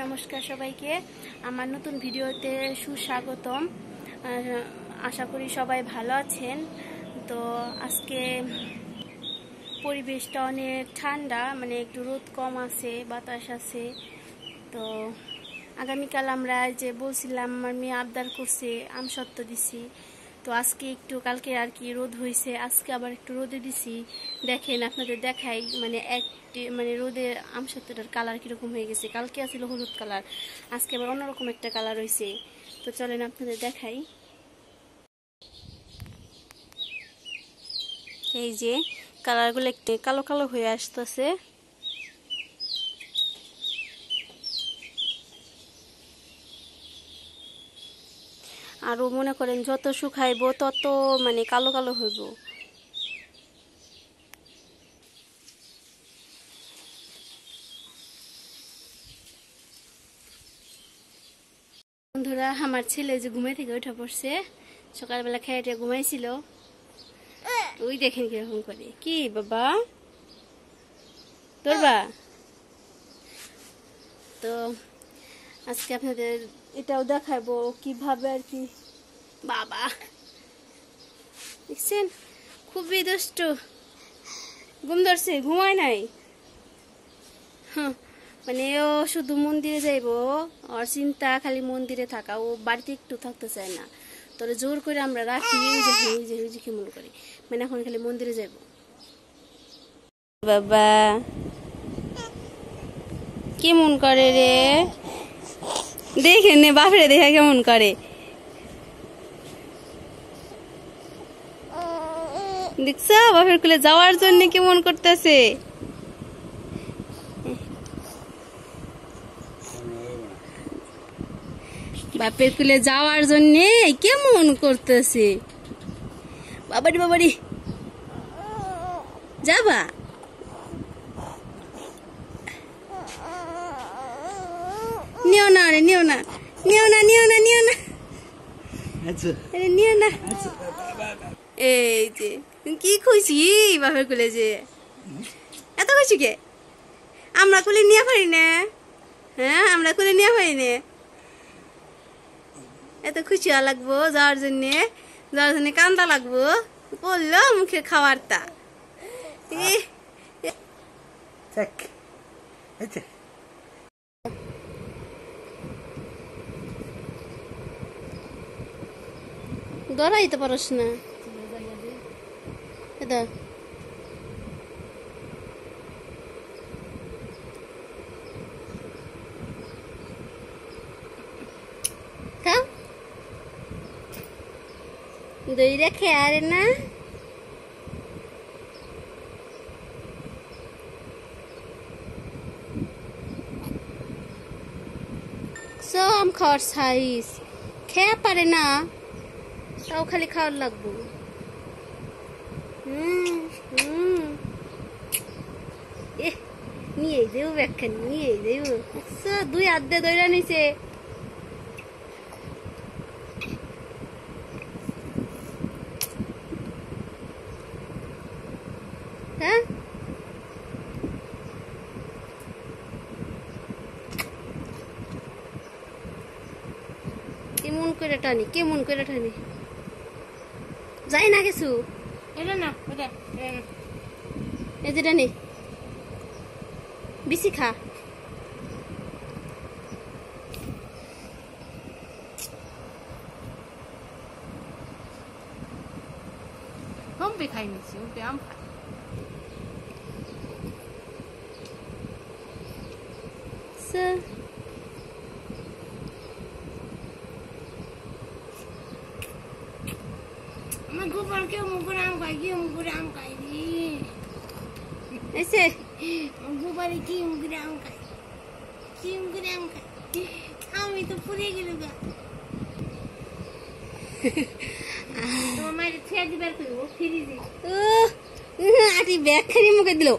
নমস্কার সবাইকে আমার নতুন ভিডিওতে সুস্বাগতম। আশা করি সবাই ভালো আছেন। তো আজকে পরিবেশটা অনেক ঠান্ডা, মানে একটু রোদ কম আছে, বাতাস আছে। তো আগামীকাল আমরা যে বলছিলাম, আমার মেয়ে আবদার করছে, আমসত্ত্ব দিছি। তো আজকে একটু, কালকে আর কি রোদ হয়েছে, আজকে আবার একটু রোদে দিছি। দেখেন, আপনাদের দেখাই, মানে রোদে আমসত্ত্বটার কালার কিরকম হয়ে গেছে। কালকে আসছিল হলুদ কালার, আজকে আবার অন্যরকম একটা কালার হয়েছে। তো চলেন আপনাদের দেখাই। এই যে কালারগুলো একটু কালো কালো হয়ে আসতেছে। আরো মনে করেন যত শুকাইব তত মানে কালো কালো হইব। বন্ধুরা, আমার ছেলে যে ঘুমে থেকে উঠে পড়ছে, সকালবেলা খেয়ে ঘুমাইছিল। ওই দেখেন কিরকম করে। কি বাবা তোর বা? তো আজকে আপনাদের এটাও দেখাবো কিভাবে আর কি। বাবা দেখছেন, খুবই দুষ্ট, ঘুম ধরছে, ঘুমায় নাই। মানে ও শুধু মন্দিরে যাইব, ওর চিন্তা খালি মন্দিরে থাকা, ও বাড়িতে একটু থাকতে চায় না। তোরে জোর করে আমরা রাখি, যে কেমন করি, মানে এখন খালি মন্দিরে যাইব। বাবা কেমন করে রে, দেখে নে বাপরে, দেখা কেমন করে। দেখছ বাপের কুলে যাওয়ার জন্য কেমন করতেছে। বাপের কুলে যাওয়ার জন্য কেমন করতেছে। বাবারি বাবারি, যাবা? নিও না রে, নিও না, নিও না, নিও না, নিও না, নিও না। এই যে কি খুশি বাপের কুলে, যে এত খুশি কে? আমরা কুলে নিয়ে পারি না? হ্যাঁ, আমরা কুলে নিয়ে পারি না? এত খুশি হওয়া লাগবো যাওয়ার জন্য কান্দা লাগবো, বললো মুখে খাওয়ার তা। দৌড়াইতে পারস না? দই রেখে আরে না, সব খাওয়ার সাইজ খেয়ে পারে না, তাও খালি খাওয়ার লাগবো। নিয়ে দেব ব্যাখ্যা, নিয়ে দেব। দুই হাত দিয়ে দইরা নিছে। হ্যাঁ, কেমন করে টানি, কেমন করে টানি, যাই না কিছু। এটা না, এই যে টানি বেশি খা। হম্পে খাই নিচ্ছি, হম্পে আম খাই। আমার গোপাল কেউ মুখে আম খাই, কেউ মুখে আম খাই রে। এসে গোপালে কি মুখে আম খাই, কি মুখে আম খাই, আমি তো পুড়ে গেল গা। তোমার মায়ের ছেড়ে দিবার করবো ফ্রিজে। আটি ব্যাগ খানি মুখে দিল,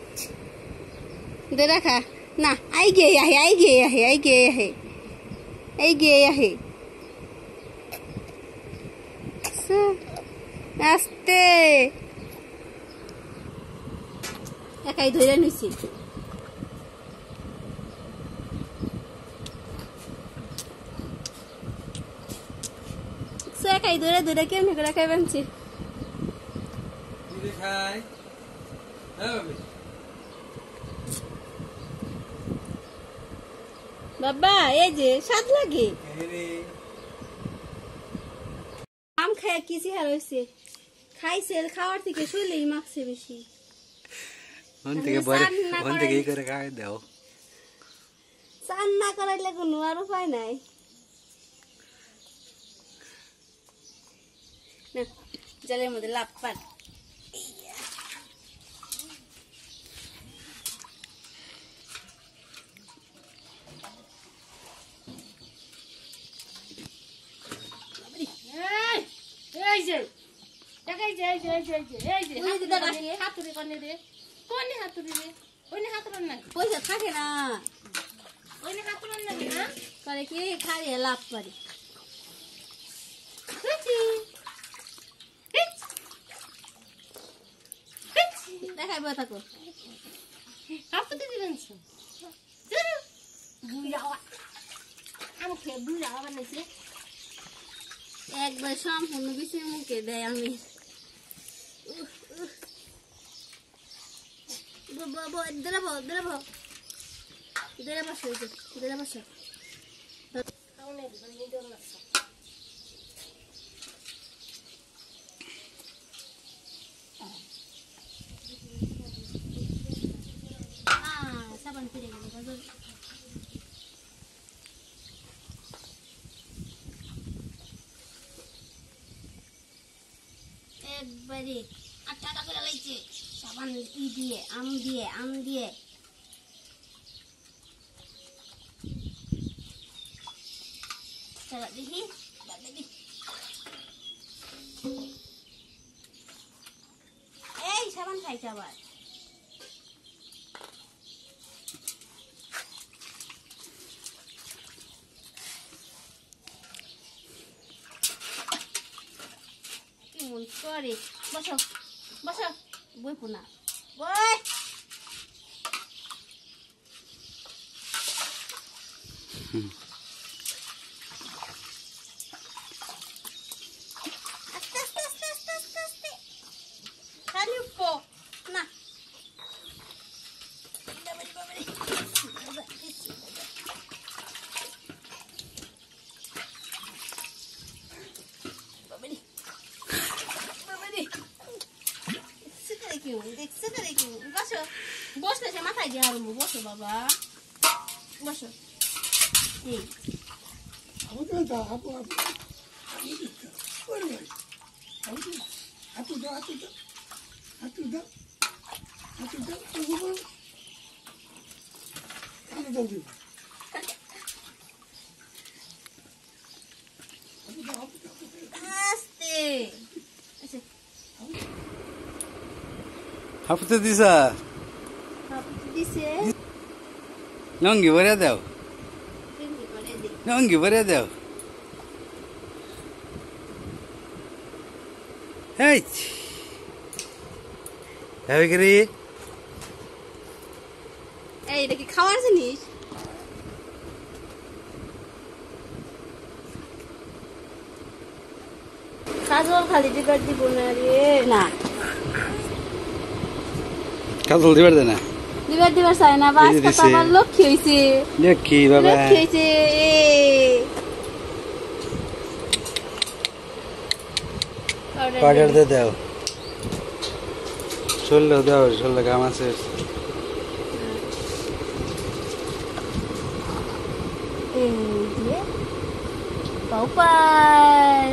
দে রাখা না। আই গে আহে, আই গে আহে, আই গে আহে, আই গে আহে। আস্তে একাই ধরে নিছি। দেখাই দূরে দূরে কেমনি করে খাইবেন বাবা এই যে স্বাদ লাগে আম খায় কি চেহারা হয়েছে খাইছে খাওয়ার থেকে শরীরেই মাখছে বেশি চান না করাইলে কোনো আর উপায় নাই জলের মধ্যে লাভ পান পয়সা থাকে না করে কি খাইয়ে লাভ করে দেখাই বই থাকো একবার সম্পূর্ণ বিষয় মুখে দেয় আমি সাবান ফিরে গেল একবারে আটটা করে লাইছে সাবান দিয়ে আম দিয়ে চলো দেখি এই সাবান খাইছে আবার করে বসো বসো বই পুনা বই না বসতে সে মাথায় দিয়ে আরম্ভ বসো বাবা বসো আস্তে হাফতে দিছা নঙ্গি ভরে দাও নঙ্গি ভরে দাও এই করি এই এটা কি খাওয়ার জিনিস কাজল খালি দিবার দিব না রে না কাজল দিবার দে না দিবার চাই না বাস কথা আমার লক্ষ্মী হইছে লক্ষ্মী বাবা লক্ষ্মী হইছে পাউডার দিয়ে দাও শোল্লো দাও শোল্লো গাম আছে পাউপার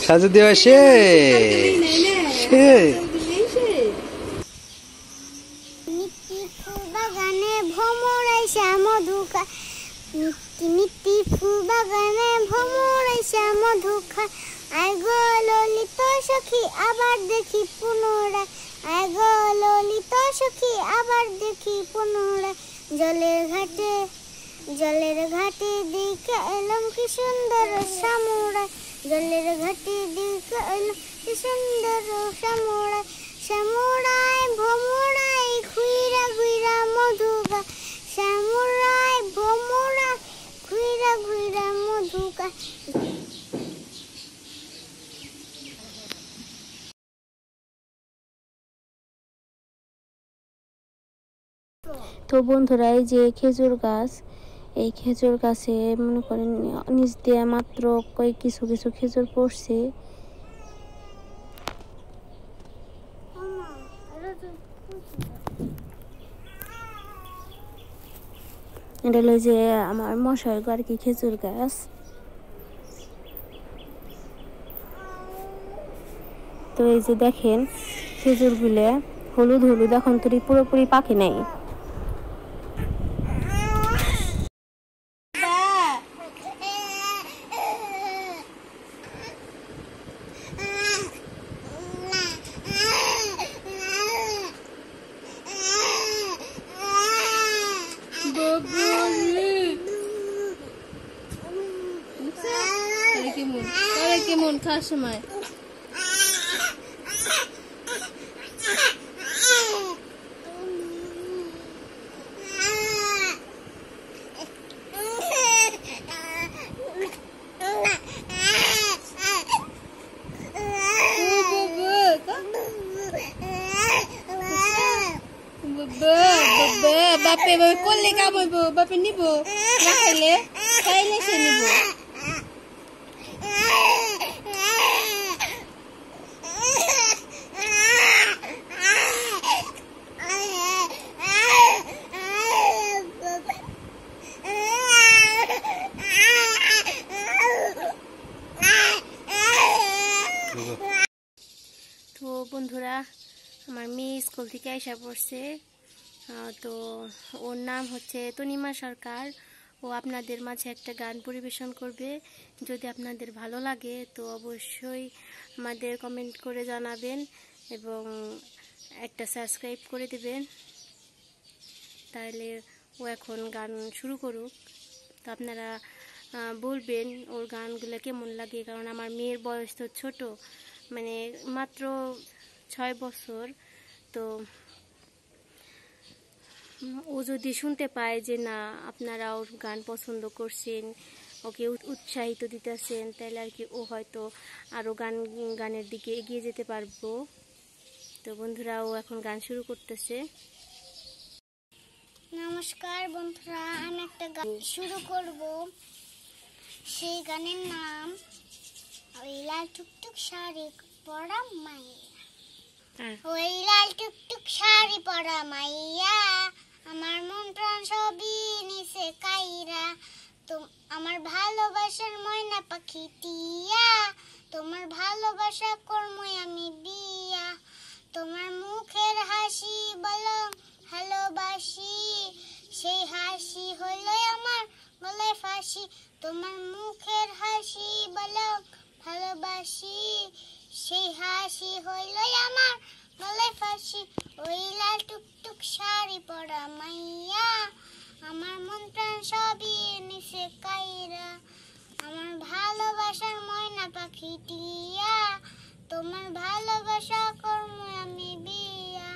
সাজু দেওয়া শেষ বাগানে ভ্রমরাইসা মধুখা মিটি ফুল বাগানে ভ্রমরাইসা মধুখা আয় গো ললিত সখী আবার দেখি পুনরায় আয় গো ললিত সখী আবার দেখি পুনরায় জলের ঘাটে দেখে এলাম কি সুন্দর সামুরাই জলের ঘাটি দিকে এলো কি সুন্দর শ্যামরাই শ্যামরাই ভ্রমরাই ঘুইরা ঘুইরা মধু খায় শ্যামরাই ভ্রমরাই ঘুইরা ঘুইরা মধু খায়। তো বন্ধুরা, এই যে খেজুর গাছ, এই খেজুর গাছে মনে করেন নিচ দিয়ে মাত্র কিছু কিছু খেজুর পড়ছে। এটা হলো যে আমার মশার আর কি খেজুর গাছ। তো এই যে দেখেন খেজুরগুলো হলুদ হলুদ, এখন তো পুরোপুরি পাকে নাই। কেমন খাওয়ার সময় বাপে করলে কামাইব, বাপে নিব না, খাইলে খাইলে সে নিব। তো বন্ধুরা, আমার মেয়ে স্কুল থেকে আইসা পড়ছে। তো ওর নাম হচ্ছে তনিমা সরকার। ও আপনাদের মাঝে একটা গান পরিবেশন করবে। যদি আপনাদের ভালো লাগে তো অবশ্যই আমাদের কমেন্ট করে জানাবেন এবং একটা সাবস্ক্রাইব করে দেবেন। তাহলে ও এখন গান শুরু করুক। তো আপনারা বলবেন ওর গানগুলো কেমন লাগে, কারণ আমার মেয়ের বয়স তো ছোট, মানে মাত্র 6 বছর। তো ও যদি শুনতে পায় যে না আপনারা ওর গান পছন্দ করছেন, ওকে উৎসাহিত দিতেছেন, তাহলে আর কি ও হয়তো আরও গানের দিকে এগিয়ে যেতে পারবো। তো বন্ধুরা, ও এখন গান শুরু করতেছে। নমস্কার বন্ধুরা, আমি একটা গান শুরু করব। সেই গানের নাম ওই লাল টুকটুক শাড়ি পরা মাইয়া। ওই লাল টুকটুক শাড়ি পরা মাইয়া আমার মন প্রাণ সবই নিছে কাইরা। আমার ভালোবাসার ময়না পাখি টিয়া, তোমার ভালোবাসা কর্মই আমি বিয়া। তোমার মুখের হাসি বলো ভালোবাসি, সেই হাসি হইলো আমার গলায় ফাঁসি। তোমার মুখের হাসি বলো ভালোবাসি, সেই হাসি হইলো আমার গলায় ফাঁসি। ওই লাল টুকটুক শাড়ি পরা মাইয়া আমার মন প্রাণ সবই নিছে কাইরা। আমার ভালোবাসার ময়না পাখি টিয়া, তোমার ভালোবাসা কর্ম আমি বিয়া।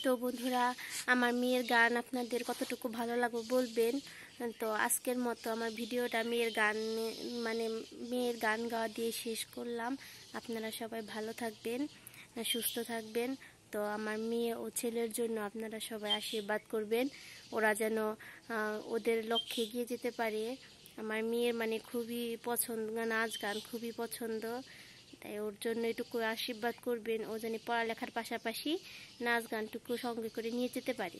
তো বন্ধুরা, আমার মেয়ের গান আপনাদের কতটুকু ভালো লাগবে বলবেন। তো আজকের মতো আমার ভিডিওটা মেয়ের গান গাওয়া দিয়ে শেষ করলাম। আপনারা সবাই ভালো থাকবেন, সুস্থ থাকবেন। তো আমার মেয়ে ও ছেলের জন্য আপনারা সবাই আশীর্বাদ করবেন, ওরা যেন ওদের লক্ষ্যে এগিয়ে যেতে পারে। আমার মেয়ের খুবই পছন্দ, নাচ গান খুবই পছন্দ, তাই ওর জন্য এটুকু আশীর্বাদ করবেন, ও যেন পড়ালেখার পাশাপাশি নাচ গানটুকু সঙ্গে করে নিয়ে যেতে পারে।